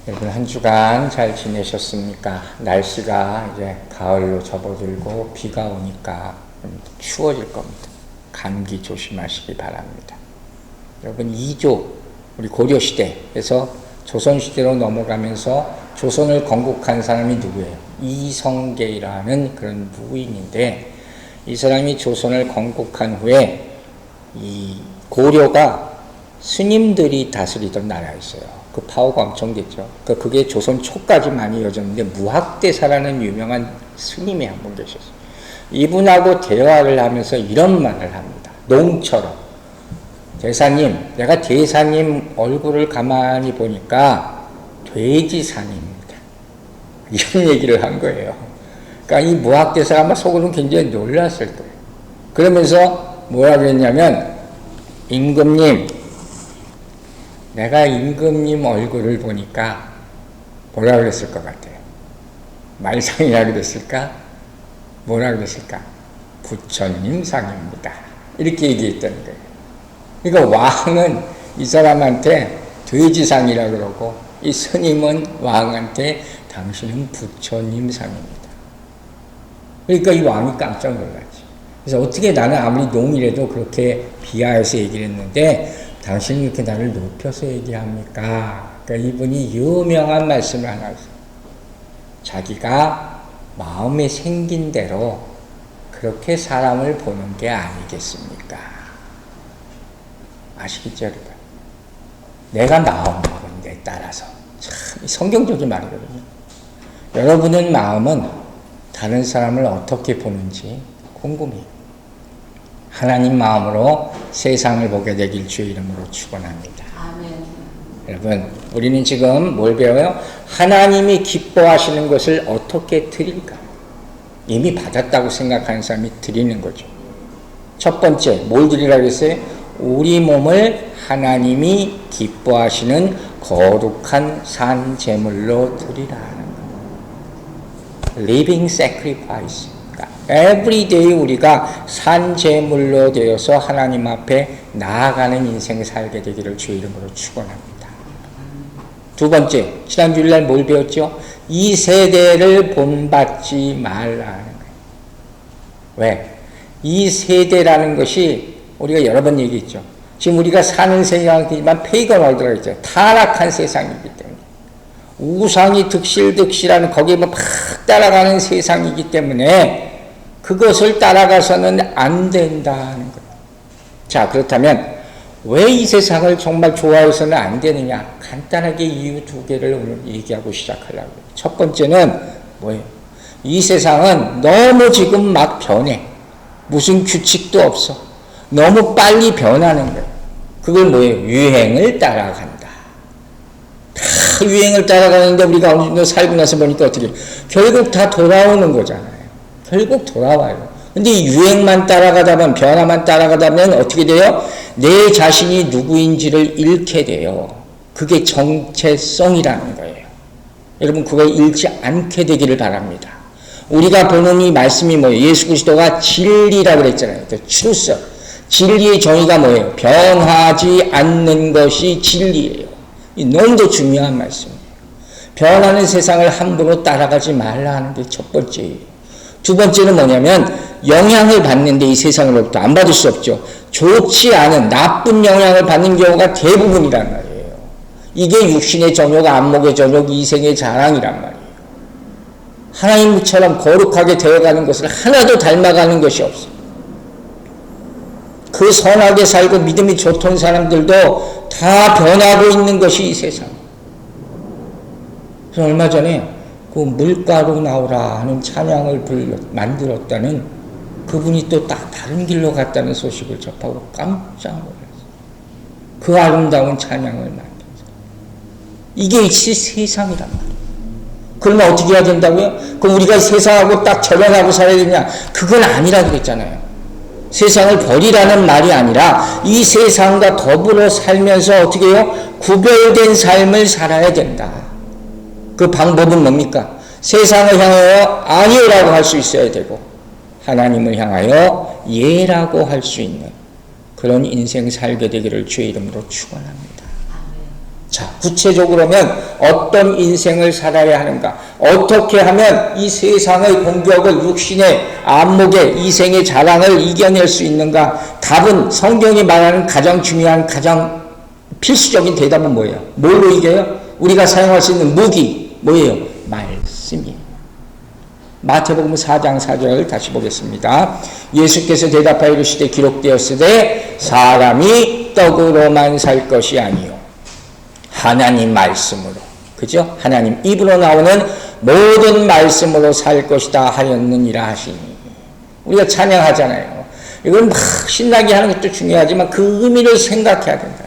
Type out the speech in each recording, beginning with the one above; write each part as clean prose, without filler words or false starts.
여러분 한 주간 잘 지내셨습니까? 날씨가 이제 가을로 접어들고 비가 오니까 좀 추워질 겁니다. 감기 조심하시기 바랍니다. 여러분 2조 우리 고려시대에서 조선시대로 넘어가면서 조선을 건국한 사람이 누구예요? 이성계라는 그런 무인인데, 이 사람이 조선을 건국한 후에 이 고려가 스님들이 다스리던 나라였어요. 그 파워가 엄청 됐죠. 그게 조선 초까지 많이 이어졌는데, 무학대사라는 유명한 스님이 한 분 계셨어요. 이분하고 대화를 하면서 이런 말을 합니다. 농처럼. 대사님, 내가 대사님 얼굴을 가만히 보니까 돼지상입니다. 이런 얘기를 한 거예요. 그러니까 이 무학대사가 아마 속으로는 굉장히 놀랐을 거예요. 그러면서 뭐라 그랬냐면, 임금님, 내가 임금님 얼굴을 보니까 뭐라 그랬을 것 같아요? 말상이라 그랬을까? 뭐라 그랬을까? 부처님 상입니다. 이렇게 얘기했다는 거예요. 그러니까 왕은 이 사람한테 돼지상이라 그러고, 이 스님은 왕한테 당신은 부처님 상입니다. 그러니까 이 왕이 깜짝 놀랐지. 그래서 어떻게 나는 아무리 농이라도 그렇게 비하해서 얘기를 했는데 당신이 이렇게 나를 높여서 얘기합니까? 그러니까 이분이 유명한 말씀을 하나 했어요. 자기가 마음에 생긴 대로 그렇게 사람을 보는 게 아니겠습니까? 아시겠죠, 여러분? 내가 마음을 본데 따라서. 참 성경적인 말이거든요. 여러분의 마음은 다른 사람을 어떻게 보는지 궁금해요. 하나님 마음으로 세상을 보게 되길 주의 이름으로 축원합니다. 아멘. 여러분, 우리는 지금 뭘 배워요? 하나님이 기뻐하시는 것을 어떻게 드릴까? 이미 받았다고 생각하는 사람이 드리는 거죠. 첫 번째, 뭘 드리라고 했어요? 우리 몸을 하나님이 기뻐하시는 거룩한 산 제물로 드리라 하는 거. Living sacrifice. everyday 우리가 산 제물로 되어서 하나님 앞에 나아가는 인생을 살게 되기를 주의 이름으로 축원합니다. 두 번째, 지난 주일날 뭘 배웠죠? 이 세대를 본받지 말라는 거예요. 왜? 이 세대라는 것이 우리가 여러 번 얘기했죠. 지금 우리가 사는 세상이지만 페이건 월드라고 했죠. 타락한 세상이기 때문에. 우상이 득실득실하는 거기에 막 따라가는 세상이기 때문에 그것을 따라가서는 안 된다는 거예요. 자, 그렇다면 왜 이 세상을 정말 좋아해서는 안 되느냐? 간단하게 이유 두 개를 오늘 얘기하고 시작하려고 해요. 첫 번째는 뭐예요? 이 세상은 너무 지금 막 변해. 무슨 규칙도 없어. 너무 빨리 변하는 거예요. 그걸 뭐예요? 유행을 따라간다. 다 유행을 따라가는데 우리가 어느 정도 살고 나서 보니까 어떻게 해요? 결국 다 돌아오는 거잖아요. 결국 돌아와요. 근데 이 유행만 따라가다 보면, 변화만 따라가다 보면 어떻게 돼요? 내 자신이 누구인지를 잃게 돼요. 그게 정체성이라는 거예요. 여러분, 그걸 잃지 않게 되기를 바랍니다. 우리가 보는 이 말씀이 뭐예요? 예수 그리스도가 진리라고 그랬잖아요. truth. 진리의 정의가 뭐예요? 변하지 않는 것이 진리예요. 이 너무도 중요한 말씀이에요. 변하는 세상을 함부로 따라가지 말라 하는 게 첫 번째예요. 두 번째는 뭐냐면, 영향을 받는데 이 세상으로부터 안 받을 수 없죠. 좋지 않은 나쁜 영향을 받는 경우가 대부분이란 말이에요. 이게 육신의 정욕, 안목의 정욕, 이생의 자랑이란 말이에요. 하나님처럼 거룩하게 되어가는 것을 하나도 닮아가는 것이 없어요. 그 선하게 살고 믿음이 좋던 사람들도 다 변하고 있는 것이 이 세상. 그래서 얼마 전에 그 물가로 나오라 하는 찬양을 만들었다는 그분이 또 딱 다른 길로 갔다는 소식을 접하고 깜짝 놀랐어요. 그 아름다운 찬양을 만들어서. 이게 세상이란 말이에요. 그러면 어떻게 해야 된다고요? 그럼 우리가 세상하고 딱 절연하고 살아야 되냐? 그건 아니라 그랬잖아요. 세상을 버리라는 말이 아니라 이 세상과 더불어 살면서 어떻게 해요? 구별된 삶을 살아야 된다. 그 방법은 뭡니까? 세상을 향하여 아니라고 할 수 있어야 되고, 하나님을 향하여 예라고 할 수 있는 그런 인생 살게 되기를 주의 이름으로 축원합니다. 자, 구체적으로면 어떤 인생을 살아야 하는가? 어떻게 하면 이 세상의 공격을 육신의 안목의 이생의 자랑을 이겨낼 수 있는가? 답은 성경이 말하는 가장 중요한 가장 필수적인 대답은 뭐예요? 뭘로 이겨요? 우리가 사용할 수 있는 무기 뭐예요? 말씀이에요. 마태복음 4장 4절 다시 보겠습니다. 예수께서 대답하여 이르시되 기록되었으되 사람이 떡으로만 살 것이 아니요 하나님 말씀으로, 그죠? 하나님 입으로 나오는 모든 말씀으로 살 것이다 하였느니라 하시니. 우리가 찬양하잖아요. 이건 막 신나게 하는 것도 중요하지만 그 의미를 생각해야 된다.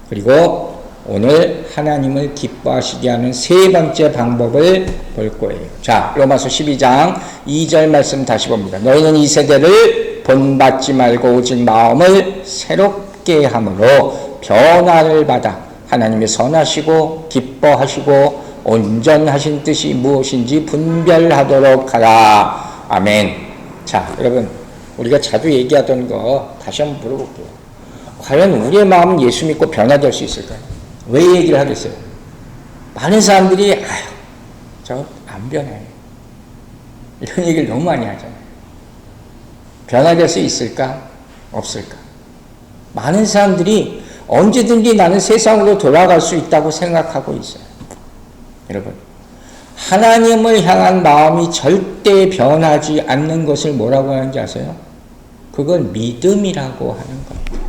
그리고 오늘 하나님을 기뻐하시게 하는 세 번째 방법을 볼 거예요. 자, 로마서 12장 2절 말씀 다시 봅니다. 너희는 이 세대를 본받지 말고 오직 마음을 새롭게 함으로 변화를 받아 하나님의 선하시고 기뻐하시고 온전하신 뜻이 무엇인지 분별하도록 하라. 아멘. 자, 여러분, 우리가 자주 얘기하던 거 다시 한번 물어볼게요. 과연 우리의 마음은 예수 믿고 변화될 수 있을까요? 왜 얘기를 하겠어요? 많은 사람들이 저 안 변해요. 이런 얘기를 너무 많이 하잖아요. 변화될 수 있을까? 없을까? 많은 사람들이 언제든지 나는 세상으로 돌아갈 수 있다고 생각하고 있어요. 여러분, 하나님을 향한 마음이 절대 변하지 않는 것을 뭐라고 하는지 아세요? 그걸 믿음이라고 하는 거예요.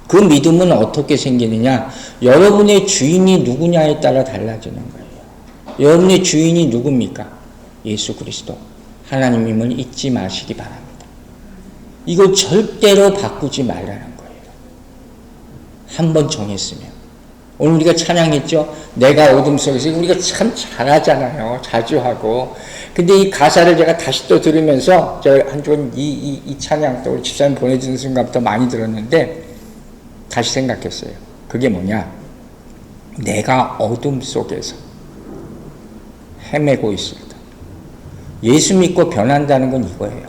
그 믿음은 어떻게 생기느냐? 여러분의 주인이 누구냐에 따라 달라지는 거예요. 여러분의 주인이 누굽니까? 예수 그리스도 하나님임을 잊지 마시기 바랍니다. 이걸 절대로 바꾸지 말라는 거예요. 한번 정했으면. 오늘 우리가 찬양했죠? 내가 어둠 속에서. 우리가 참 잘하잖아요. 자주 하고. 근데 이 가사를 제가 다시 또 들으면서 제가 한쪽은 이 찬양 또 우리 집사님 보내주는 순간부터 많이 들었는데 다시 생각했어요. 그게 뭐냐? 내가 어둠 속에서 헤매고 있을 때 예수 믿고 변한다는 건 이거예요.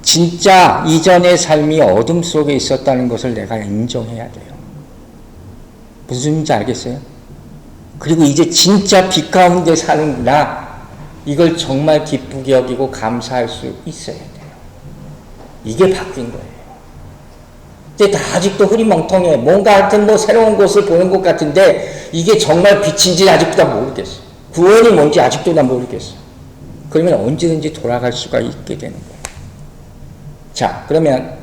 진짜 이전의 삶이 어둠 속에 있었다는 것을 내가 인정해야 돼요. 무슨 말인지 알겠어요? 그리고 이제 진짜 빛 가운데 사는구나. 이걸 정말 기쁘게 여기고 감사할 수 있어야 돼요. 이게 바뀐 거예요. 근데 다 아직도 흐리멍텅해. 뭔가 하여튼 뭐 새로운 것을 보는 것 같은데 이게 정말 빛인지 아직도 다 모르겠어. 구원이 뭔지 아직도 다 모르겠어. 그러면 언제든지 돌아갈 수가 있게 되는 거예요. 자, 그러면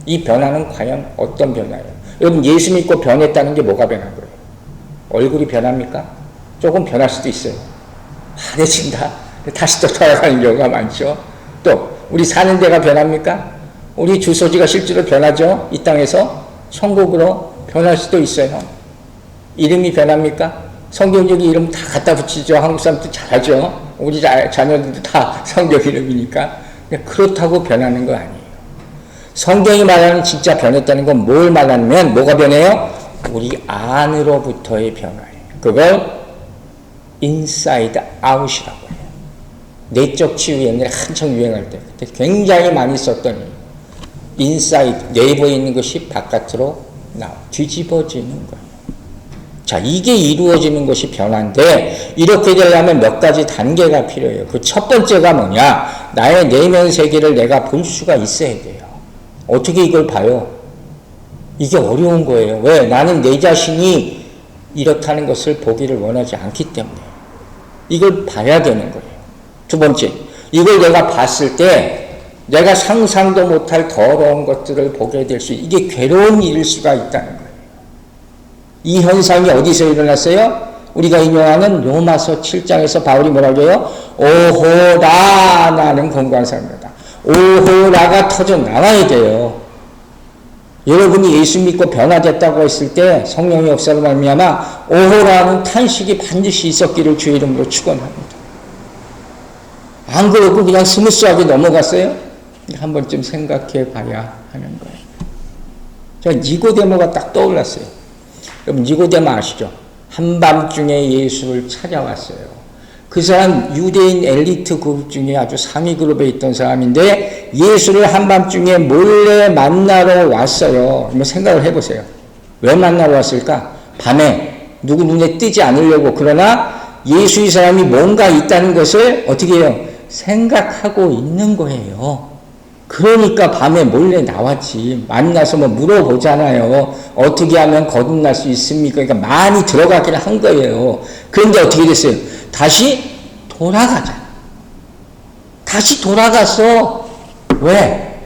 이 변화는 과연 어떤 변화예요? 여러분, 예수 믿고 변했다는 게 뭐가 변한 거예요? 얼굴이 변합니까? 조금 변할 수도 있어요. 환해진다. 다시 또 돌아가는 경우가 많죠. 또 우리 사는 데가 변합니까? 우리 주소지가 실제로 변하죠. 이 땅에서 천국으로 변할 수도 있어요. 이름이 변합니까? 성경적인 이름 다 갖다 붙이죠. 한국 사람도 잘하죠. 우리 자녀들도 다 성경 이름이니까. 그렇다고 변하는 거 아니에요. 성경이 말하는 진짜 변했다는 건 뭘 말하냐면 뭐가 변해요? 우리 안으로부터의 변화예요. 그걸 인사이드 아웃이라고 해요. 내적 치유 옛날에 한창 유행할 때 그때 굉장히 많이 썼던 인사이드, 내부에 있는 것이 바깥으로 뒤집어지는 거예요. 자, 이게 이루어지는 것이 변화인데 이렇게 되려면 몇 가지 단계가 필요해요. 그 첫 번째가 뭐냐? 나의 내면 세계를 내가 볼 수가 있어야 돼요. 어떻게 이걸 봐요? 이게 어려운 거예요. 왜? 나는 내 자신이 이렇다는 것을 보기를 원하지 않기 때문에 이걸 봐야 되는 거예요. 두 번째, 이걸 내가 봤을 때 내가 상상도 못할 더러운 것들을 보게 될 수, 이게 괴로운 일일 수가 있다는 거예요. 이 현상이 어디서 일어났어요? 우리가 인용하는 로마서 7장에서 바울이 뭐라고 해요? 오호라 나는 건강한 사람이다. 오호라가 터져 나와야 돼요. 여러분이 예수 믿고 변화됐다고 했을 때 성령의 역사로 말미암아 오호라는 탄식이 반드시 있었기를 주의 이름으로 축원합니다. 안 그러고 그냥 스무스하게 넘어갔어요? 한 번쯤 생각해 봐야 하는 거예요. 저 니고데모가 딱 떠올랐어요. 여러분 니고데모 아시죠? 한밤중에 예수를 찾아왔어요. 그 사람 유대인 엘리트 그룹 중에 아주 상위 그룹에 있던 사람인데 예수를 한밤중에 몰래 만나러 왔어요. 한번 생각을 해보세요. 왜 만나러 왔을까? 밤에 누구 눈에 띄지 않으려고. 그러나 예수의 사람이 뭔가 있다는 것을 어떻게 해요? 생각하고 있는 거예요. 그러니까 밤에 몰래 나왔지. 만나서 뭐 물어보잖아요. 어떻게 하면 거듭날 수 있습니까? 그러니까 많이 들어가긴 한 거예요. 그런데 어떻게 됐어요? 다시 돌아가자. 다시 돌아가서 왜?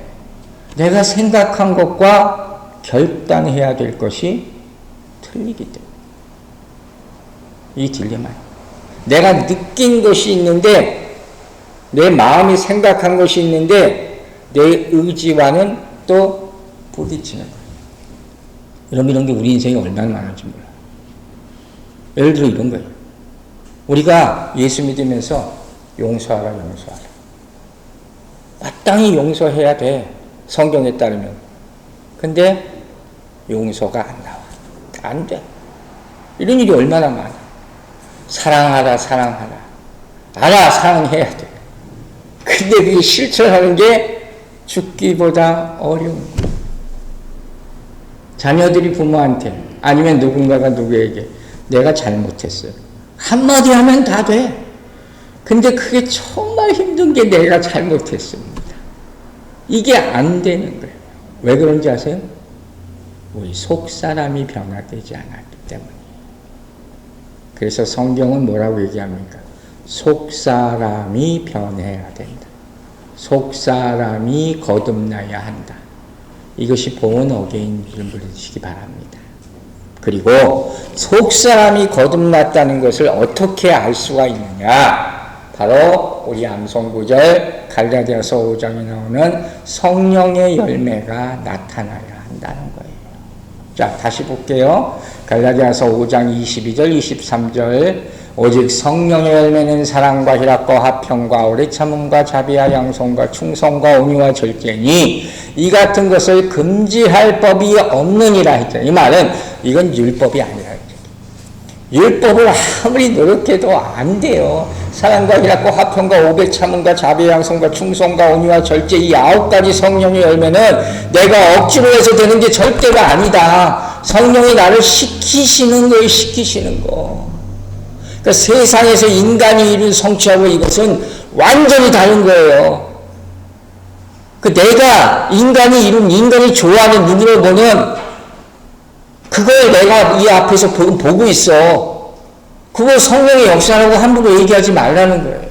내가 생각한 것과 결단해야 될 것이 틀리기 때문에. 이 딜레마예요. 내가 느낀 것이 있는데, 내 마음이 생각한 것이 있는데 내 의지와는 또 부딪히는 거예요. 이런 게 우리 인생에 얼마나 많은지 몰라요. 예를 들어 이런 거예요. 우리가 예수 믿으면서 용서하라. 마땅히 용서해야 돼. 성경에 따르면. 근데 용서가 안 나와. 안 돼. 이런 일이 얼마나 많아. 사랑하라. 알아, 사랑해야 돼. 근데 그게 실천하는 게 죽기보다 어려운 거예요. 자녀들이 부모한테 아니면 누군가가 누구에게 내가 잘못했어요. 한마디 하면 다 돼. 근데 그게 정말 힘든 게 내가 잘못했습니다. 이게 안 되는 거예요. 왜 그런지 아세요? 우리 속사람이 변화되지 않았기 때문이에요. 그래서 성경은 뭐라고 얘기합니까? 속사람이 변해야 된다. 속사람이 거듭나야 한다. 이것이 born again 줄 부르시기 바랍니다. 그리고 속사람이 거듭났다는 것을 어떻게 알 수가 있느냐? 바로 우리 암송구절 갈라디아서 5장에 나오는 성령의 열매가 나타나야 한다는 거예요. 자, 다시 볼게요. 갈라디아서 5장 22절 23절 오직 성령의 열매는 사랑과 희락과 화평과 오래 참음과 자비와 양성과 충성과 온유와 절제니 이 같은 것을 금지할 법이 없느니라 했죠. 이 말은 이건 율법이 아니라 했죠. 율법을 아무리 노력해도 안 돼요. 사랑과 희락과 화평과 오래 참음과 자비와 양성과 충성과 온유와 절제 이 9가지 성령의 열매는 내가 억지로 해서 되는 게 절대가 아니다. 성령이 나를 시키시는 거예요. 시키시는 거. 그러니까 세상에서 인간이 이룬 성취하고 이것은 완전히 다른 거예요. 내가 인간이 이룬, 인간이 좋아하는 눈으로 보는 그걸 내가 이 앞에서 보고 있어. 그걸 성령의 역사라고 함부로 얘기하지 말라는 거예요.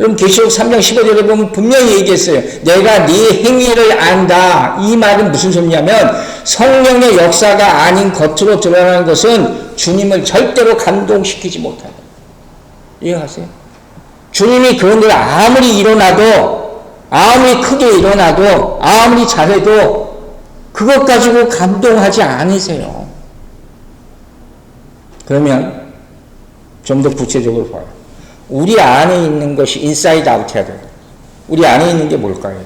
여러분 계시록 3장 15절에 보면 분명히 얘기했어요. 내가 네 행위를 안다. 이 말은 무슨 소리냐면 성령의 역사가 아닌 겉으로 드러나는 것은 주님을 절대로 감동시키지 못한다. 이해하세요? 주님이 그런 일 아무리 일어나도 아무리 크게 일어나도 아무리 잘해도 그것 가지고 감동하지 않으세요. 그러면 좀 더 구체적으로 봐요. 우리 안에 있는 것이 인사이드 아웃 해야 돼요. 우리 안에 있는 게 뭘까요?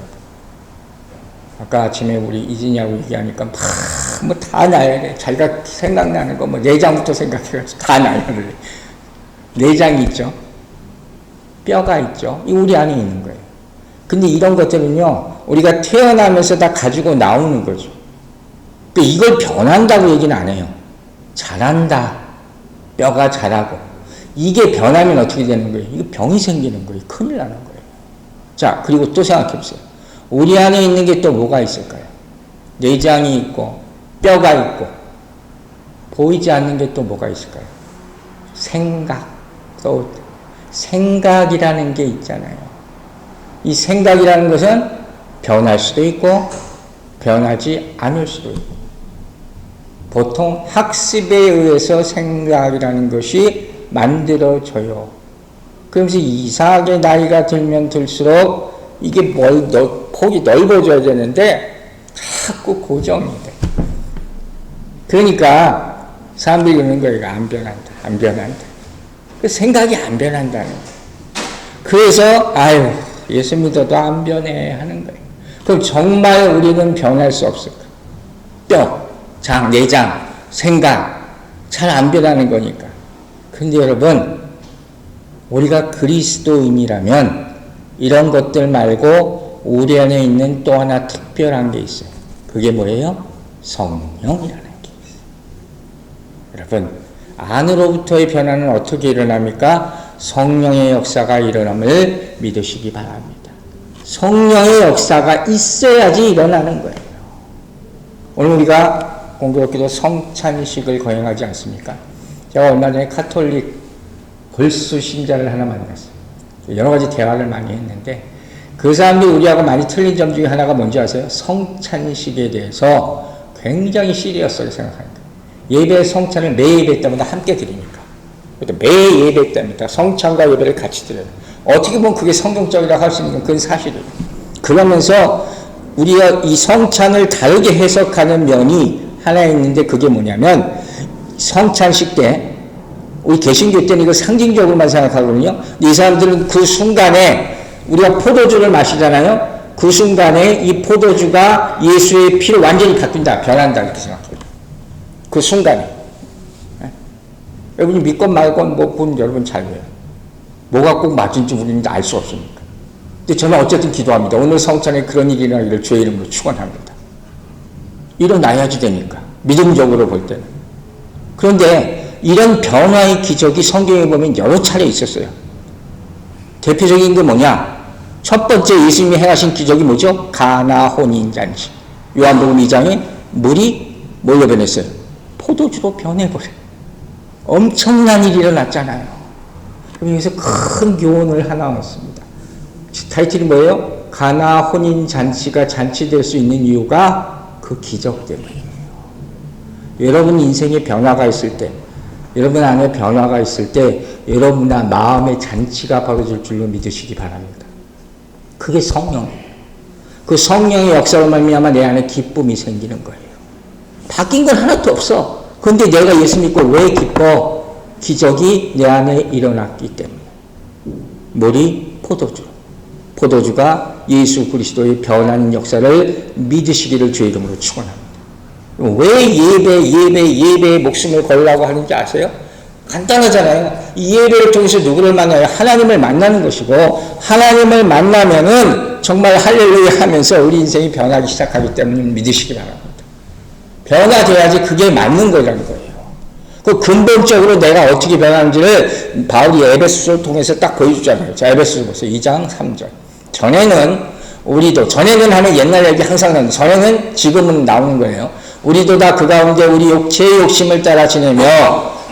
아까 아침에 우리 이진이하고 얘기하니까 뭐 다 나야 돼. 자기가 생각나는 거 뭐 내장부터 생각해가지고 다 나야 돼. 내장이 있죠. 뼈가 있죠. 이 우리 안에 있는 거예요. 근데 이런 것들은요, 우리가 태어나면서 다 가지고 나오는 거죠. 근데 이걸 변한다고 얘기는 안 해요. 자란다. 뼈가 자라고. 이게 변하면 어떻게 되는 거예요? 이거 병이 생기는 거예요. 큰일 나는 거예요. 자, 그리고 또 생각해 보세요. 우리 안에 있는 게 또 뭐가 있을까요? 내장이 있고, 뼈가 있고, 보이지 않는 게 또 뭐가 있을까요? 생각. 또 생각이라는 게 있잖아요. 이 생각이라는 것은 변할 수도 있고, 변하지 않을 수도 있고. 보통 학습에 의해서 생각이라는 것이 만들어져요. 그러면서 이상하게 나이가 들면 들수록 이게 폭이 넓어져야 되는데 자꾸 고정이 돼. 그러니까 사람들이 그러는 거예요. 안 변한다. 그 생각이 안 변한다는 거예요. 그래서 예수 믿어도 안 변해 하는 거예요. 그럼 정말 우리는 변할 수 없을까? 뼈, 장, 내장, 생각 잘 안 변하는 거니까. 근데 여러분, 우리가 그리스도인이라면 이런 것들 말고 우리 안에 있는 또 하나 특별한 게 있어요. 그게 뭐예요? 성령이라는 게 있어요. 여러분, 안으로부터의 변화는 어떻게 일어납니까? 성령의 역사가 일어남을 믿으시기 바랍니다. 성령의 역사가 있어야지 일어나는 거예요. 오늘 우리가 공교롭게도 성찬식을 거행하지 않습니까? 제가 얼마 전에 카톨릭 골수 신자를 하나 만났어요. 여러 가지 대화를 많이 했는데 그 사람들이 우리하고 많이 틀린 점 중에 하나가 뭔지 아세요? 성찬식에 대해서 굉장히 시리어스하게 생각합니다. 예배 성찬을 매 예배 때마다 함께 드리니까. 매 예배 때마다 성찬과 예배를 같이 드려요. 어떻게 보면 그게 성경적이라고 할 수 있는 건 그건 사실이에요. 그러면서 우리가 이 성찬을 다르게 해석하는 면이 하나 있는데 그게 뭐냐면 성찬식 때 우리 개신교 때는 이거 상징적으로만 생각하거든요. 이 사람들은 그 순간에 우리가 포도주를 마시잖아요. 그 순간에 이 포도주가 예수의 피로 완전히 바뀐다, 변한다 이렇게 생각해요. 그 순간에. 여러분이 믿건 말건 뭐 그건 여러분 자유예요. 뭐가 꼭 맞은지 우리는 알 수 없으니까. 근데 저는 어쨌든 기도합니다. 오늘 성찬에 그런 일이 일어나기를 주의 이름으로 축원합니다. 일어나야지 되니까. 믿음적으로 볼 때는. 그런데 이런 변화의 기적이 성경에 보면 여러 차례 있었어요. 대표적인 게 뭐냐? 첫 번째 예수님이 행하신 기적이 뭐죠? 가나 혼인잔치. 요한복음 2장에 물이 뭘로 변했어요? 포도주로 변해버려요. 엄청난 일이 일어났잖아요. 여기서 큰 교훈을 하나 얻습니다. 타이틀이 뭐예요? 가나 혼인잔치가 잔치될 수 있는 이유가 그 기적 때문이에요. 여러분 인생에 변화가 있을 때, 여러분 안에 변화가 있을 때 여러분의 마음의 잔치가 벌어질 줄로 믿으시기 바랍니다. 그게 성령이에요. 그 성령의 역사로 말미암아 내 안에 기쁨이 생기는 거예요. 바뀐 건 하나도 없어. 그런데 내가 예수 믿고 왜 기뻐? 기적이 내 안에 일어났기 때문에. 물이 포도주. 포도주가 예수 그리스도의 변하는 역사를 믿으시기를 주의 이름으로 축원합니다. 왜 예배에 목숨을 걸라고 하는지 아세요? 간단하잖아요. 이 예배를 통해서 누구를 만나요? 하나님을 만나는 것이고, 하나님을 만나면은 정말 할렐루야 하면서 우리 인생이 변하기 시작하기 때문에 믿으시기 바랍니다. 변화돼야지 그게 맞는 거라는 거예요. 그 근본적으로 내가 어떻게 변하는지를 바울이 에베소서를 통해서 딱 보여주잖아요. 자, 에베소서 보세요. 2장 3절. 전에는 하면 옛날 얘기 항상 나오는데, 전에는 지금은 나오는 거예요. 우리도 다 그 가운데 우리 육체의 욕심을 따라 지내며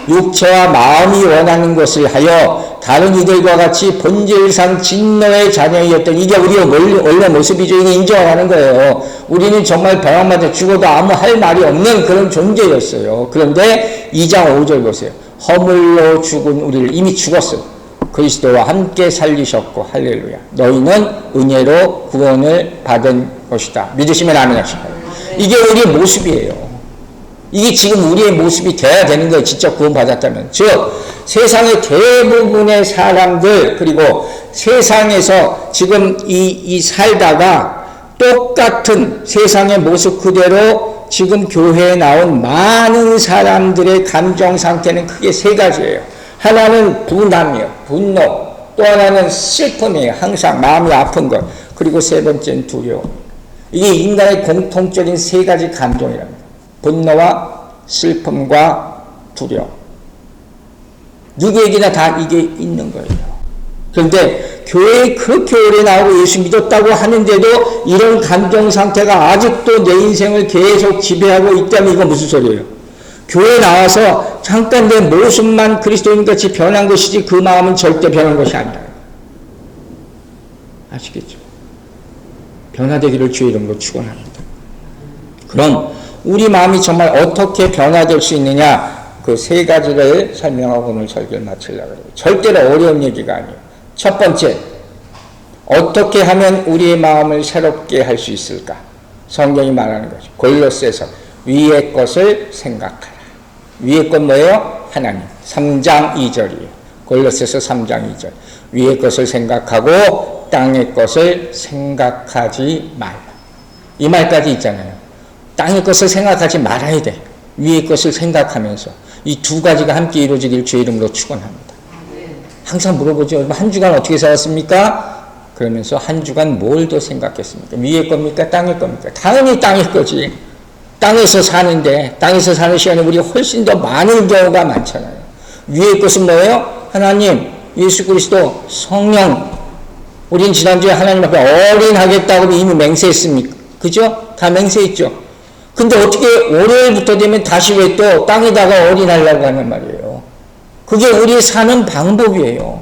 육체와 마음이 원하는 것을 하여 다른 이들과 같이 본질상 진노의 자녀이었던, 이게 우리의 원래 모습이죠. 이게 인정하는 거예요. 우리는 정말 벼락맞아 죽어도 아무 할 말이 없는 그런 존재였어요. 그런데 2장 5절 보세요. 허물로 죽은 우리를 이미 죽었어요. 그리스도와 함께 살리셨고, 할렐루야. 너희는 은혜로 구원을 받은 것이다. 믿으시면 아멘 하시고. 이게 우리의 모습이에요. 이게 지금 우리의 모습이 돼야 되는 거예요. 진짜 구원받았다면. 즉, 세상의 대부분의 사람들, 그리고 세상에서 지금 이 살다가 똑같은 세상의 모습 그대로 지금 교회에 나온 많은 사람들의 감정 상태는 크게 세 가지예요. 하나는 분함이에요. 분노. 또 하나는 슬픔이에요. 항상 마음이 아픈 것. 그리고 세 번째는 두려움. 이게 인간의 공통적인 세 가지 감정이랍니다. 분노와 슬픔과 두려움. 누구에게나 다 이게 있는 거예요. 그런데 교회에 그렇게 오래 나오고 예수 믿었다고 하는데도 이런 감정 상태가 아직도 내 인생을 계속 지배하고 있다면 이건 무슨 소리예요? 교회에 나와서 잠깐 내 모습만 그리스도인같이 변한 것이지 그 마음은 절대 변한 것이 아니라. 아시겠죠? 변화되기를 주의 이름으로 축원합니다. 그럼 우리 마음이 정말 어떻게 변화될 수 있느냐, 그 세 가지를 설명하고 오늘 설교를 마치려고 해요. 절대로 어려운 얘기가 아니에요. 첫 번째, 어떻게 하면 우리의 마음을 새롭게 할 수 있을까? 성경이 말하는 거죠. 골로새서 위의 것을 생각하라. 위의 것 뭐예요? 하나님. 3장 2절이에요. 골로새서 3장 2절. 위의 것을 생각하고 땅의 것을 생각하지 말라. 이 말까지 있잖아요. 땅의 것을 생각하지 말아야 돼. 위의 것을 생각하면서 이 두 가지가 함께 이루어지길 주의 이름으로 축원합니다. 항상 물어보죠. 한 주간 어떻게 살았습니까? 그러면서 한 주간 뭘 더 생각했습니까? 위의 겁니까? 땅의 겁니까? 당연히 땅의 거지. 땅에서 사는 시간에 우리가 훨씬 더 많은 경우가 많잖아요. 위의 것은 뭐예요? 하나님, 예수 그리스도, 성령. 우린 지난주에 하나님 앞에 어린하겠다고 이미 맹세했습니까? 그죠? 다 맹세했죠. 근데 어떻게 월요일부터 되면 다시 왜 또 땅에다가 어린하려고 하는 말이에요. 그게 우리 사는 방법이에요.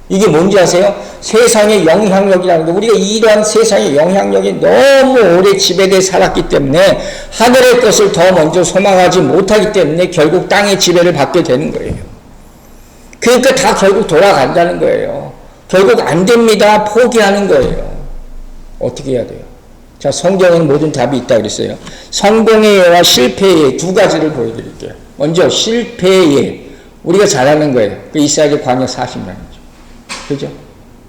이게 뭔지 아세요? 세상의 영향력이라는 게, 우리가 이러한 세상의 영향력이 너무 오래 지배돼 살았기 때문에 하늘의 것을 더 먼저 소망하지 못하기 때문에 결국 땅의 지배를 받게 되는 거예요. 그러니까 다 결국 돌아간다는 거예요. 결국 안 됩니다. 포기하는 거예요. 어떻게 해야 돼요? 자, 성경에는 모든 답이 있다 그랬어요. 성공의 예와 실패의 예 두 가지를 보여드릴게요. 먼저 실패의 예. 우리가 잘 아는 거예요. 그 이스라엘 광야 40년이죠. 그죠?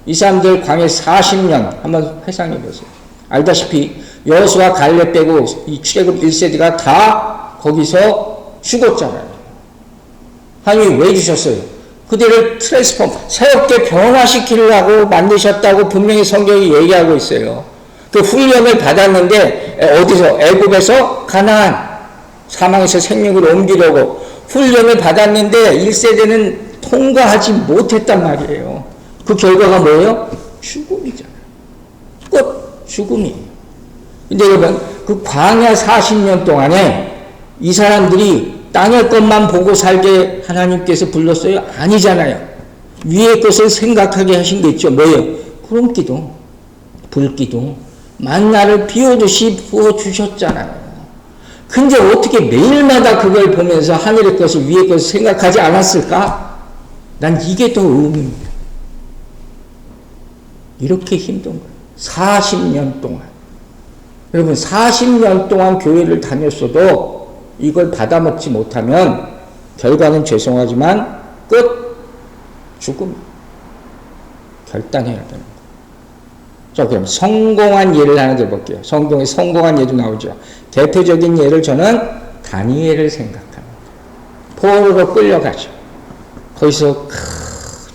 이 사람들 광야 40년 한번 회상해 보세요. 알다시피 여호수아 갈렙 빼고 이 출애굽 1세대가 다 거기서 죽었잖아요. 하나님이 왜 주셨어요? 그들을 트랜스폼, 새롭게 변화시키려고 만드셨다고 분명히 성경이 얘기하고 있어요. 그 훈련을 받았는데 어디서? 애굽에서 가나안, 사망에서 생명으로 옮기려고 훈련을 받았는데 1세대는 통과하지 못했단 말이에요. 그 결과가 뭐예요? 죽음이잖아요. 끝, 죽음이에요. 근데 여러분, 그 광야 40년 동안에 이 사람들이 땅의 것만 보고 살게 하나님께서 불렀어요? 아니잖아요. 위의 것을 생각하게 하신 게 있죠. 뭐예요? 구름기둥, 불기둥, 만나를 비오듯이 부어주셨잖아요. 근데 어떻게 매일마다 그걸 보면서 하늘의 것을, 위의 것을 생각하지 않았을까? 난 이게 더 의문입니다. 이렇게 힘든 거예요. 40년 동안. 여러분, 40년 동안 교회를 다녔어도 이걸 받아먹지 못하면 결과는 죄송하지만 끝, 죽음. 결단해야 되는 거예요. 자, 그럼 성공한 예를 하나 들어볼게요. 성경에 성공한 예도 나오죠. 대표적인 예를 저는 다니엘을 생각합니다. 포로로 끌려가죠. 거기서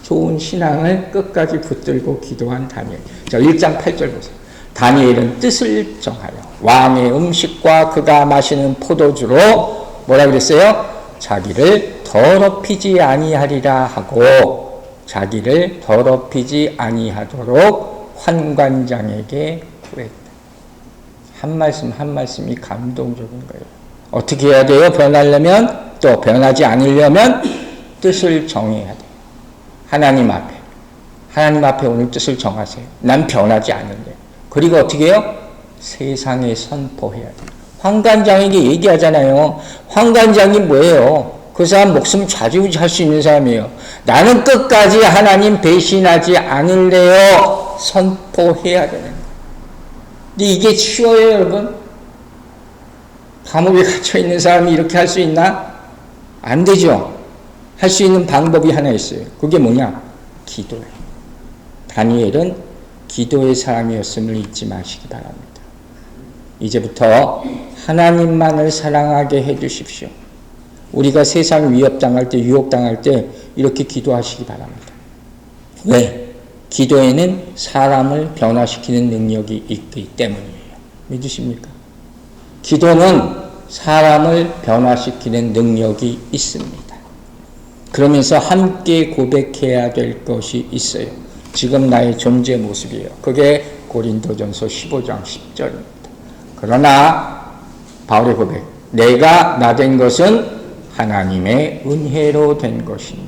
좋은 신앙을 끝까지 붙들고 기도한 다니엘. 자, 1장 8절 보세요. 다니엘은 뜻을 정하여 왕의 음식과 그가 마시는 포도주로 뭐라 그랬어요? 자기를 더럽히지 아니하리라 하고, 자기를 더럽히지 아니하도록 환관장에게 구했다. 한 말씀 한 말씀이 감동적인 거예요. 어떻게 해야 돼요? 변하려면, 또 변하지 않으려면 뜻을 정해야 돼요. 하나님 앞에 오늘 뜻을 정하세요. 난 변하지 않을래. 그리고 어떻게 해요? 세상에 선포해야 돼요. 환관장에게 얘기하잖아요. 환관장이 뭐예요? 그 사람 목숨 좌지우지할 수 있는 사람이에요. 나는 끝까지 하나님 배신하지 않을래요. 선포해야 되는 거예요. 근데 이게 쉬워요, 여러분? 감옥에 갇혀있는 사람이 이렇게 할 수 있나? 안 되죠. 할 수 있는 방법이 하나 있어요. 그게 뭐냐? 기도예요. 다니엘은 기도의 사람이었음을 잊지 마시기 바랍니다. 이제부터 하나님만을 사랑하게 해주십시오. 우리가 세상 위협당할 때, 유혹당할 때 이렇게 기도하시기 바랍니다. 왜? 기도에는 사람을 변화시키는 능력이 있기 때문이에요. 믿으십니까? 기도는 사람을 변화시키는 능력이 있습니다. 그러면서 함께 고백해야 될 것이 있어요. 지금 나의 존재 모습이에요. 그게 고린도전서 15장 10절입니다. 그러나 바울의 고백, 내가 나 된 것은 하나님의 은혜로 된 것이니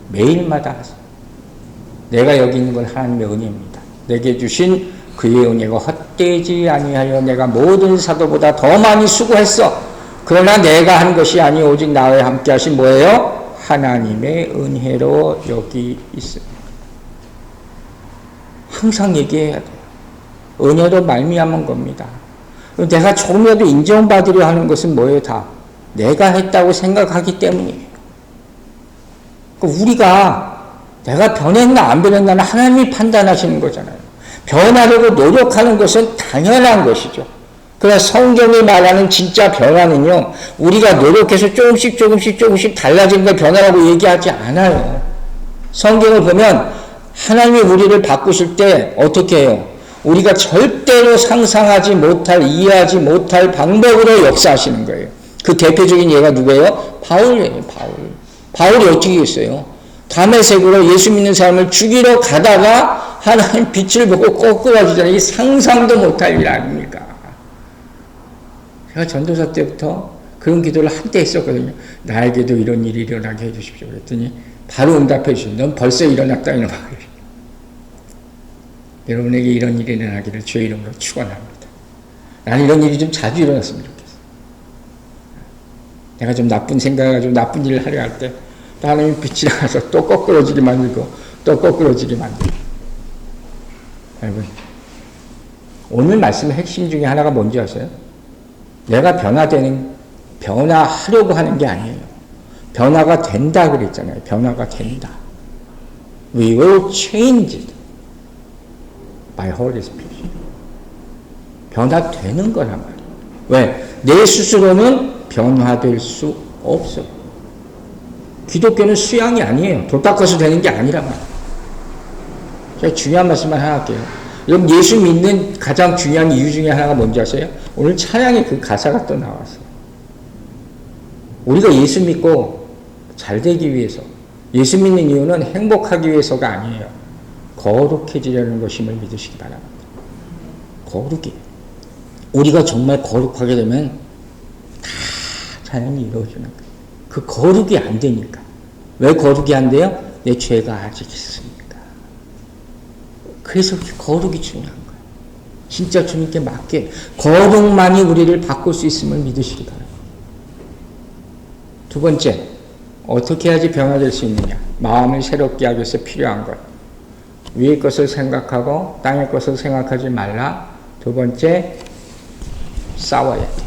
매일마다 하세요. 내가 여기 있는 건 하나님의 은혜입니다. 내게 주신 그의 은혜가 헛되지 아니하여 내가 모든 사도보다 더 많이 수고했어. 그러나 내가 한 것이 아니 오직 나와 함께 하신 뭐예요? 하나님의 은혜로 여기 있습니다. 항상 얘기해야 돼요. 은혜로 말미암은 겁니다. 내가 조금이라도 인정받으려 하는 것은 뭐예요? 다 내가 했다고 생각하기 때문이에요. 우리가 내가 변했나 안 변했나는 하나님이 판단하시는 거잖아요. 변하려고 노력하는 것은 당연한 것이죠. 그러나 성경이 말하는 진짜 변화는요, 우리가 노력해서 조금씩 달라지는 걸 변화라고 얘기하지 않아요. 성경을 보면 하나님이 우리를 바꾸실 때 어떻게 해요? 우리가 절대로 상상하지 못할, 이해하지 못할 방법으로 역사하시는 거예요. 그 대표적인 예가 누구예요? 바울이에요. 바울이 어떻게 했어요? 다메섹으로 예수 믿는 사람을 죽이러 가다가 하나님 빛을 보고 꼬꾸라지잖아요. 이게 상상도 못할 일 아닙니까? 제가 전도사 때부터 그런 기도를 한때 했었거든요. 나에게도 이런 일이 일어나게 해주십시오. 그랬더니 바로 응답해 주시죠. 넌 벌써 일어났다 이놈아. 여러분에게 이런 일이 일어나기를 주의 이름으로 축원합니다. 나는 이런 일이 좀 자주 일어났으면 좋겠어. 내가 좀 나쁜 생각을, 나쁜 일을 하려 할 때 하나님이 빛이 나가서 또 거꾸러지게 만들고 또 거꾸러지게 만들고. 여러분, 오늘 말씀의 핵심 중에 하나가 뭔지 아세요? 내가 변화하려고 하는 게 아니에요. 변화가 된다 그랬잖아요. 변화가 된다. We will change it by Holy Spirit. 변화되는 거란 말이에요. 왜? 내 스스로는 변화될 수 없어요. 기독교는 수양이 아니에요. 돌 닦아서 되는 게 아니란 말이에요. 제가 중요한 말씀만 하나 할게요. 여러분, 예수 믿는 가장 중요한 이유 중에 하나가 뭔지 아세요? 오늘 찬양에 그 가사가 또 나왔어요. 우리가 예수 믿고 잘 되기 위해서, 예수 믿는 이유는 행복하기 위해서가 아니에요. 거룩해지려는 것임을 믿으시기 바랍니다. 거룩이. 우리가 정말 거룩하게 되면 다 찬양이 이루어지는 거예요. 그 거룩이 안 되니까. 왜 거룩이 안 돼요? 내 죄가 아직 있으니까. 그래서 거룩이 중요한 거예요. 진짜 주님께 맞게 거룩만이 우리를 바꿀 수 있음을 믿으시기 바랍니다. 두 번째, 어떻게 해야지 변화될 수 있느냐? 마음을 새롭게 하기 위해서 필요한 것. 위의 것을 생각하고 땅의 것을 생각하지 말라. 두 번째, 싸워야 돼.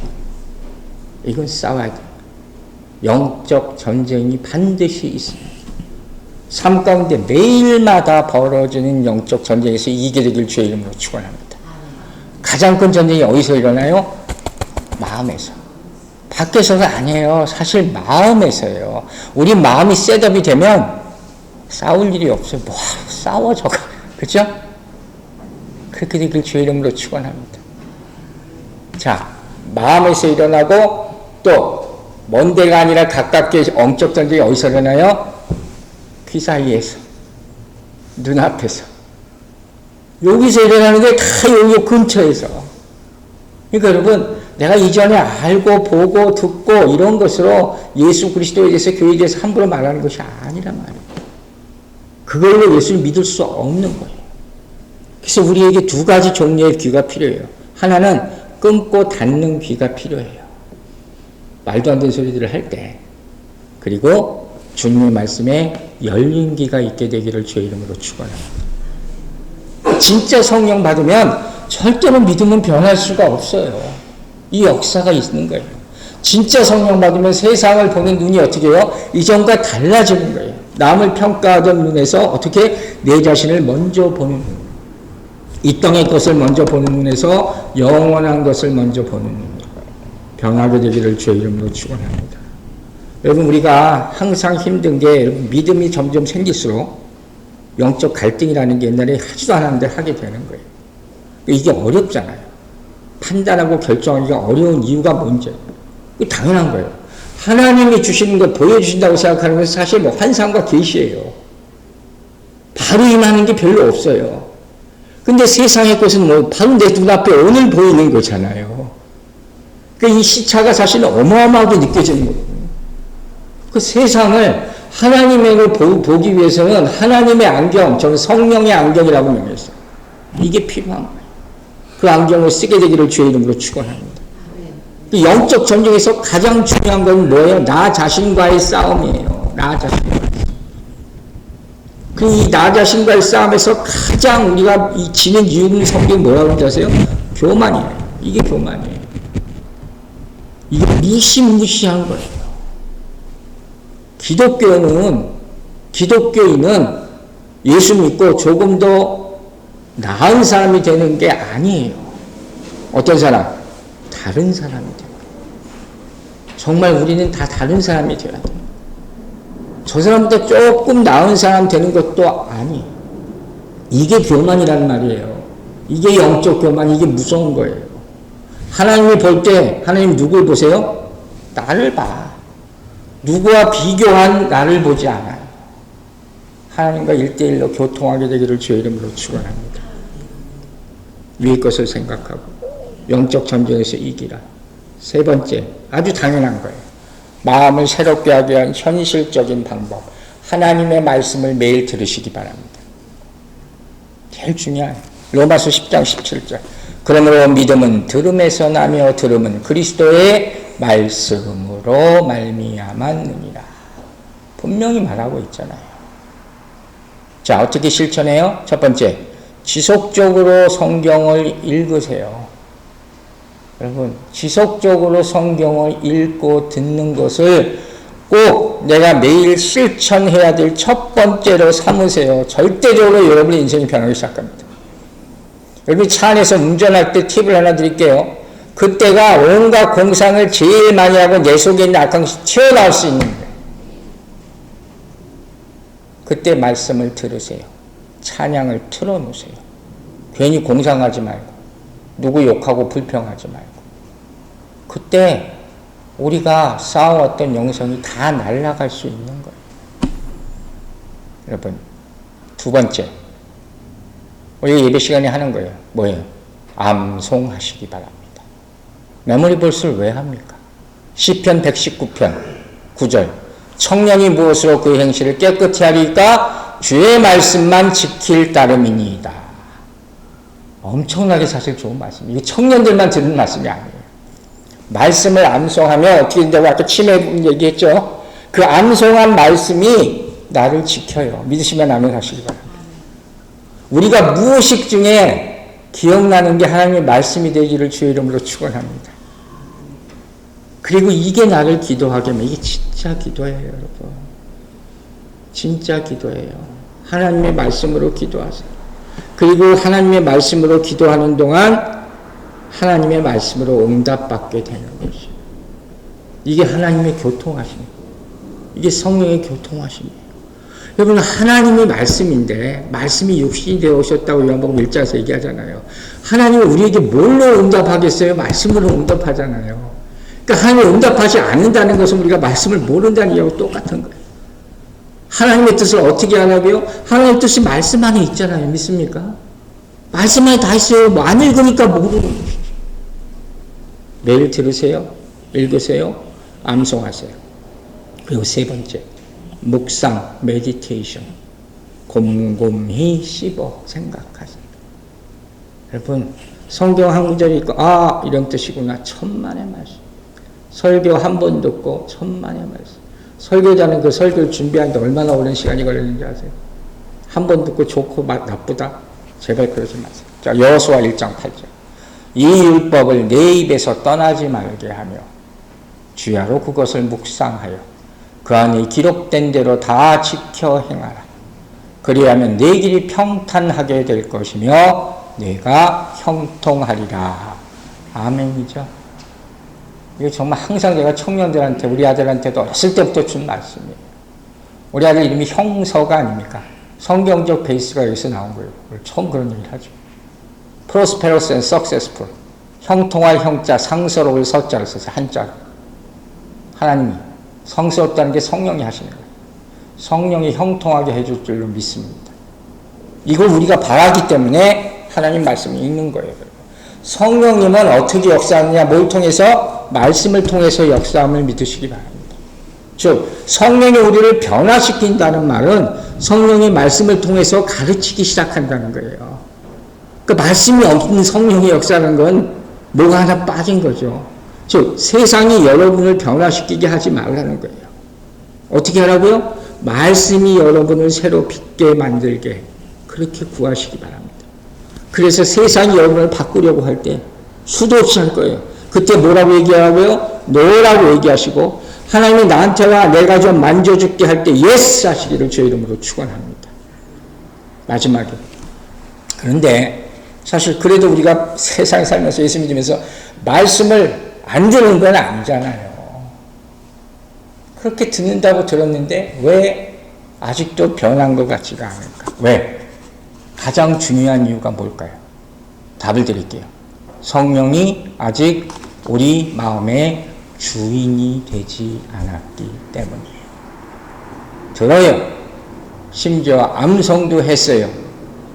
이건 싸워야 돼. 영적 전쟁이 반드시 있습니다. 삶 가운데 매일마다 벌어지는 영적 전쟁에서 이기게 되길 주의 이름으로 축원합니다. 가장 큰 전쟁이 어디서 일어나요? 마음에서. 밖에서가 아니에요. 사실 마음에서예요. 우리 마음이 셋업이 되면 싸울 일이 없어요. 뭐 싸워 저거. 그렇죠? 그렇게 되길 주의 이름으로 축원합니다. 자, 마음에서 일어나고 또 먼 데가 아니라 가깝게 영적 전쟁이 어디서 일어나요? 귀 사이에서, 눈앞에서. 여기서 일어나는 게 다 여기 근처에서. 그러니까 여러분, 내가 이전에 알고 보고 듣고 이런 것으로 예수 그리스도에 대해서, 교회에 대해서 함부로 말하는 것이 아니란 말이에요. 그걸로 예수를 믿을 수 없는 거예요. 그래서 우리에게 두 가지 종류의 귀가 필요해요. 하나는 끊고 닫는 귀가 필요해요. 말도 안 되는 소리들을 할 때. 그리고 주님의 말씀에 열린 귀가 있게 되기를 주의 이름으로 축원합니다. 진짜 성령 받으면 절대로 믿음은 변할 수가 없어요. 이 역사가 있는 거예요. 진짜 성령 받으면 세상을 보는 눈이 어떻게 해요? 이전과 달라지는 거예요. 남을 평가하던 눈에서 어떻게 내 자신을 먼저 보는 눈. 이 땅의 것을 먼저 보는 눈에서 영원한 것을 먼저 보는 눈. 변하게 되기를 주의 이름으로 축원합니다. 여러분, 우리가 항상 힘든 게 여러분 믿음이 점점 생길수록 영적 갈등이라는 게 옛날에 하지도 않았는데 하게 되는 거예요. 이게 어렵잖아요. 판단하고 결정하기가 어려운 이유가 뭔지. 그게 당연한 거예요. 하나님이 주시는 걸 보여주신다고 생각하는 것은 사실 뭐 환상과 계시예요. 바로 임하는 게 별로 없어요. 근데 세상의 것은 뭐 바로 내 눈앞에 오늘 보이는 거잖아요. 그러니까 이 시차가 사실은 어마어마하게 느껴지는 거예요. 그 세상을 하나님의 걸 보기 위해서는 하나님의 안경, 저는 성령의 안경이라고 명했어요. 이게 필요한 거예요. 그 안경을 쓰게 되기를 주의 이름으로 축원합니다. 그 영적 전쟁에서 가장 중요한 건 뭐예요? 나 자신과의 싸움이에요. 나 자신과의 싸움. 그 나 자신과의 싸움에서 가장 우리가 지는 이유는 성경이 뭐라고 하는지 아세요? 교만이에요. 이게 교만이에요. 이게 무시무시한 거예요. 기독교인은 예수 믿고 조금 더 나은 사람이 되는 게 아니에요. 어떤 사람? 다른 사람이 돼요. 정말 우리는 다 다른 사람이 되어야 돼요. 저 사람보다 조금 나은 사람 되는 것도 아니에요. 이게 교만이라는 말이에요. 이게 영적 교만, 이게 무서운 거예요. 하나님이 볼 때 하나님 누굴 보세요? 나를 봐. 누구와 비교한 나를 보지 않아요. 하나님과 1대1로 교통하게 되기를 주의 이름으로 축원합니다. 위의 것을 생각하고 영적 전쟁에서 이기라. 세 번째, 아주 당연한 거예요. 마음을 새롭게 하기 위한 현실적인 방법. 하나님의 말씀을 매일 들으시기 바랍니다. 제일 중요해요. 로마서 10장 17절. 그러므로 믿음은 들음에서 나며 들음은 그리스도의 말씀으로 말미암았느니라. 분명히 말하고 있잖아요. 자, 어떻게 실천해요? 첫 번째, 지속적으로 성경을 읽으세요. 여러분, 지속적으로 성경을 읽고 듣는 것을 꼭 내가 매일 실천해야 될 첫 번째로 삼으세요. 절대적으로 여러분의 인생이 변하기 시작합니다. 여러분이 차 안에서 운전할 때 팁을 하나 드릴게요. 그때가 온갖 공상을 제일 많이 하고 내 속에 있는 악한 것이 튀어나올 수 있는 거예요. 그때 말씀을 들으세요. 찬양을 틀어놓으세요. 괜히 공상하지 말고 누구 욕하고 불평하지 말고. 그때 우리가 쌓아왔던 영성이 다 날아갈 수 있는 거예요. 여러분, 두 번째, 우리 예배 시간에 하는 거예요. 뭐예요? 암송하시기 바랍니다. 메모리 벌스를 왜 합니까? 시편 119편 9절. 청년이 무엇으로 그 행실을 깨끗이 하리까? 주의 말씀만 지킬 따름이니이다. 엄청나게 사실 좋은 말씀이에요. 이게 청년들만 듣는 말씀이 아니에요. 말씀을 암송하면 어떻게 된다고 아까 치매 얘기했죠? 그 암송한 말씀이 나를 지켜요. 믿으시면 아멘 하시기 바랍니다. 우리가 무의식 중에 기억나는 게 하나님의 말씀이 되기를 주의 이름으로 축원합니다. 그리고 이게 나를 기도하게 하면 이게 진짜 기도예요, 여러분. 진짜 기도예요. 하나님의 말씀으로 기도하세요. 그리고 하나님의 말씀으로 기도하는 동안 하나님의 말씀으로 응답받게 되는 것이에요. 이게 하나님의 교통하심이에요. 이게 성령의 교통하심이에요. 여러분, 하나님의 말씀인데 말씀이 육신이 되어 오셨다고 요한복음 1장에서 얘기하잖아요. 하나님은 우리에게 뭘로 응답하겠어요? 말씀으로 응답하잖아요. 그러니까 하나님이 응답하지 않는다는 것은 우리가 말씀을 모른다는 얘기하고 똑같은 거예요. 하나님의 뜻을 어떻게 하냐고요? 하나님의 뜻이 말씀 안에 있잖아요. 믿습니까? 말씀 안에 다 있어요. 뭐 안 읽으니까 모르는 것이죠. 매일 들으세요. 읽으세요. 암송하세요. 그리고 세 번째, 묵상, 메디테이션. 곰곰이 씹어 생각하세요. 여러분, 성경 한 구절이 있고 이런 뜻이구나. 천만의 말씀. 설교 한 번 듣고 천만의 말씀. 설교자는 그 설교를 준비하는데 얼마나 오랜 시간이 걸리는지 아세요? 한 번 듣고 좋고 나쁘다? 제발 그러지 마세요. 자, 여호수아 1장 8절. 이 율법을 내 입에서 떠나지 말게 하며 주야로 그것을 묵상하여 그 안에 기록된 대로 다 지켜 행하라. 그리하면 내 길이 평탄하게 될 것이며 내가 형통하리라. 아멘이죠. 이거 정말 항상 제가 청년들한테, 우리 아들한테도 어렸을 때부터 준 말씀이에요. 우리 아들 이름이 형서가 아닙니까? 성경적 베이스가 여기서 나온 거예요. 처음 그런 얘기를 하죠. prosperous and successful. 형통할 형자, 상서로울 서자를 써서 한자로. 하나님이 성스럽다는 게 성령이 하시는 거예요. 성령이 형통하게 해줄 줄로 믿습니다. 이걸 우리가 바라기 때문에 하나님 말씀을 읽는 거예요. 성령님은 어떻게 역사하느냐? 뭘 통해서? 말씀을 통해서 역사함을 믿으시기 바랍니다. 즉, 성령이 우리를 변화시킨다는 말은 성령의 말씀을 통해서 가르치기 시작한다는 거예요. 그 말씀이 없는 성령의 역사는 건 뭐가 하나 빠진 거죠. 즉, 세상이 여러분을 변화시키게 하지 말라는 거예요. 어떻게 하라고요? 말씀이 여러분을 새로 빛게 만들게, 그렇게 구하시기 바랍니다. 그래서 세상이 여러분을 바꾸려고 할 때 수도 없이 할 거예요. 그때 뭐라고 얘기하고요? 노라고 얘기하시고, 하나님이 나한테와 내가 좀 만져줄게 할 때 예스 하시기를 주의 이름으로 축원합니다. 마지막에. 그런데 사실 그래도 우리가 세상에 살면서 예수 믿으면서 말씀을 안 듣는 건 아니잖아요. 그렇게 듣는다고 들었는데 왜 아직도 변한 것 같지가 않을까? 왜? 가장 중요한 이유가 뭘까요? 답을 드릴게요. 성령이 아직 우리 마음의 주인이 되지 않았기 때문이에요. 들어요. 심지어 암송도 했어요.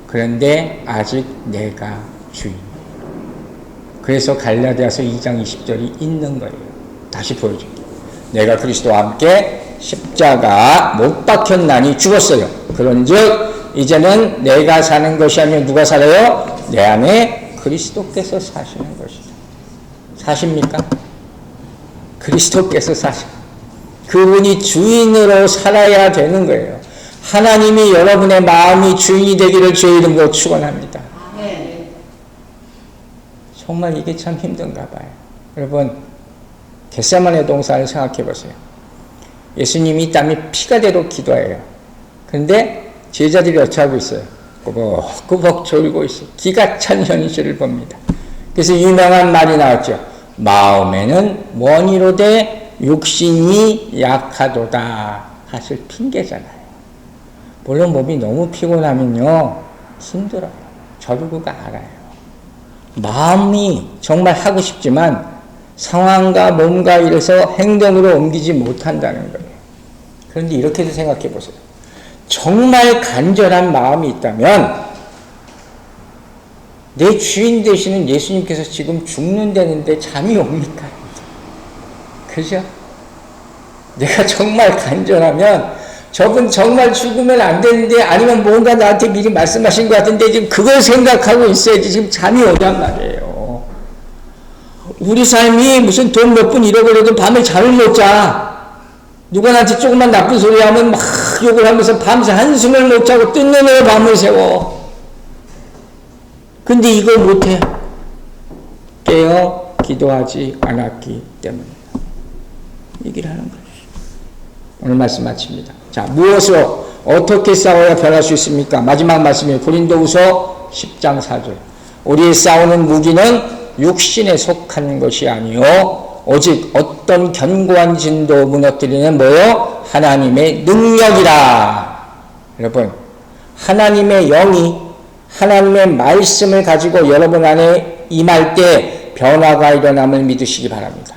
그런데 아직 내가 주인이에요. 그래서 갈라디아서 2장 20절이 있는 거예요. 다시 보여줄게요. 내가 그리스도와 함께 십자가 못 박혔나니 죽었어요. 그런즉 이제는 내가 사는 것이 아니라 누가 살아요? 내 안에 그리스도께서 사시는 것이다. 사십니까? 그리스도께서 사십니다. 그분이 주인으로 살아야 되는 거예요. 하나님이 여러분의 마음이 주인이 되기를 주의 이름으로 축원합니다. 정말 이게 참 힘든가 봐요. 여러분, 겟세마네 동산을 생각해 보세요. 예수님이 땀이 피가 되도록 기도해요. 그런데 제자들이 어찌 하고 있어요? 꾸벅꾸벅 졸고 있어요. 기가 찬 현실을 봅니다. 그래서 유명한 말이 나왔죠. 마음에는 원이로되 육신이 약하도다. 사실 핑계잖아요. 물론 몸이 너무 피곤하면요 힘들어요. 저도 그거 알아요. 마음이 정말 하고 싶지만 상황과 몸과 이래서 행동으로 옮기지 못한다는 거예요. 그런데 이렇게도 생각해 보세요. 정말 간절한 마음이 있다면 내 주인 되시는 예수님께서 지금 죽는다는데 잠이 옵니까? 그죠? 내가 정말 간절하면 저분 정말 죽으면 안 되는데 아니면 뭔가 나한테 미리 말씀하신 것 같은데 지금 그걸 생각하고 있어야지 지금 잠이 오단 말이에요. 우리 삶이 무슨 돈 몇 푼 잃어버려도 밤에 잠을 못 자. 누가 나한테 조금만 나쁜 소리 하면 막 욕을 하면서 밤새 한숨을 못 자고 뜬 눈으로 밤을 새워. 근데 이걸 못해. 깨어 기도하지 않았기 때문이다. 얘기를 하는 거예요. 오늘 말씀 마칩니다. 자, 무엇으로 어떻게 싸워야 변할 수 있습니까? 마지막 말씀이에요. 고린도후서 10장 4절. 우리의 싸우는 무기는 육신에 속한 것이 아니요 오직 어떤 견고한 진도 무너뜨리는 뭐요? 하나님의 능력이라. 여러분, 하나님의 영이 하나님의 말씀을 가지고 여러분 안에 임할 때 변화가 일어남을 믿으시기 바랍니다.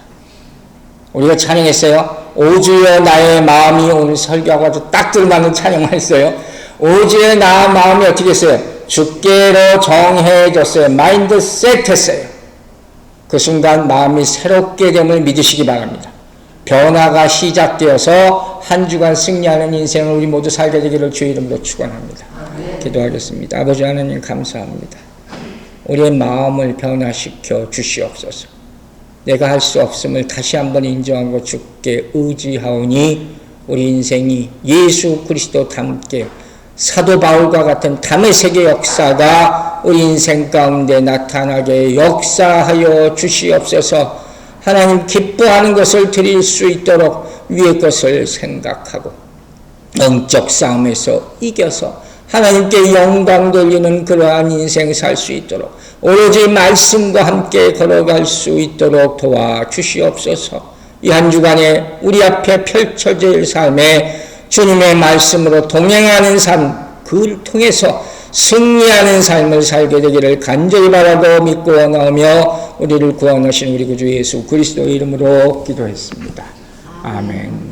우리가 찬양했어요. 오주여 나의 마음이, 오늘 설교하고 아주 딱 들어맞는 찬양을 했어요. 오주여 나의 마음이 어떻게 했어요? 주께로 정해졌어요. 마인드 셋 했어요. 그 순간 마음이 새롭게 됨을 믿으시기 바랍니다. 변화가 시작되어서 한 주간 승리하는 인생을 우리 모두 살게 되기를 주의 이름으로 축원합니다. 기도하겠습니다. 아버지 하나님 감사합니다. 우리의 마음을 변화시켜 주시옵소서. 내가 할 수 없음을 다시 한번 인정하고 주께 의지하오니 우리 인생이 예수 그리스도 닮게 사도 바울과 같은 담의 세계 역사가 우리 인생 가운데 나타나게 역사하여 주시옵소서. 하나님 기뻐하는 것을 드릴 수 있도록 위의 것을 생각하고 영적 싸움에서 이겨서 하나님께 영광 돌리는 그러한 인생 살 수 있도록 오로지 말씀과 함께 걸어갈 수 있도록 도와주시옵소서. 이 한 주간에 우리 앞에 펼쳐질 삶에 주님의 말씀으로 동행하는 삶, 그를 통해서 승리하는 삶을 살게 되기를 간절히 바라고 믿고 원하며 우리를 구원하신 우리 구주 예수 그리스도의 이름으로 기도했습니다. 아멘.